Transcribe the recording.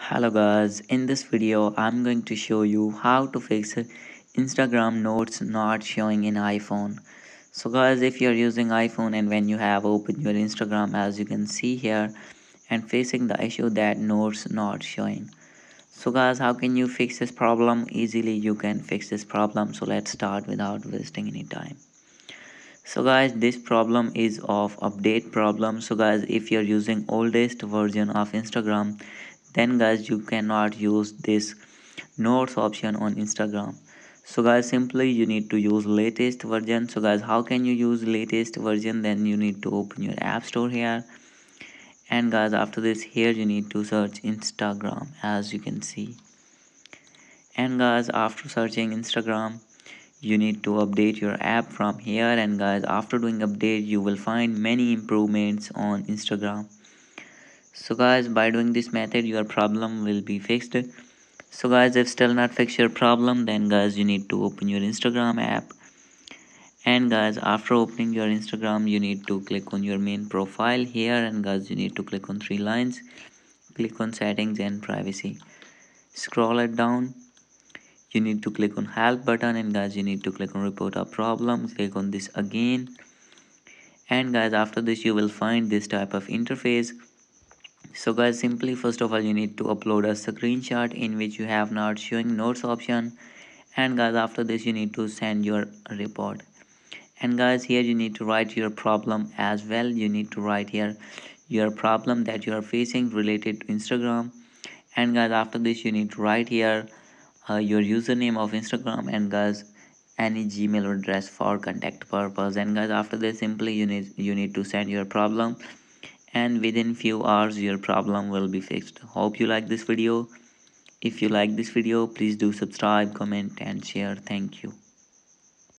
Hello guys, in this video I'm going to show you how to fix Instagram notes not showing in iPhone. So guys, if you're using iPhone and when you have opened your Instagram, as you can see here, and facing the issue that notes not showing. So guys, how can you fix this problem? Easily you can fix this problem. So let's start without wasting any time. So guys, this problem is of update problem. So guys, if you're using oldest version of Instagram, then guys you cannot use this notes option on Instagram. So guys, simply you need to use latest version. So guys, how can you use latest version? Then you need to open your app store here, and guys, after this here you need to search Instagram, as you can see. And guys, after searching Instagram, you need to update your app from here. And guys, after doing update, you will find many improvements on Instagram. So guys, by doing this method, your problem will be fixed. So guys, if still not fix your problem, then guys you need to open your Instagram app. And guys, after opening your Instagram, you need to click on your main profile here. And guys, you need to click on three lines, click on settings and privacy, scroll it down. You need to click on help button, and guys you need to click on report a problem, click on this again. And guys, after this you will find this type of interface. So guys, simply first of all you need to upload a screenshot in which you have not showing notes option. And guys, after this you need to send your report. And guys, here you need to write your problem as well. You need to write here your problem that you are facing related to Instagram. And guys, after this you need to write here your username of Instagram, and guys any Gmail address for contact purpose. And guys, after this simply you need to send your problem, and within few hours your problem will be fixed. Hope you like this video. If you like this video, please do subscribe, comment and share. Thank you.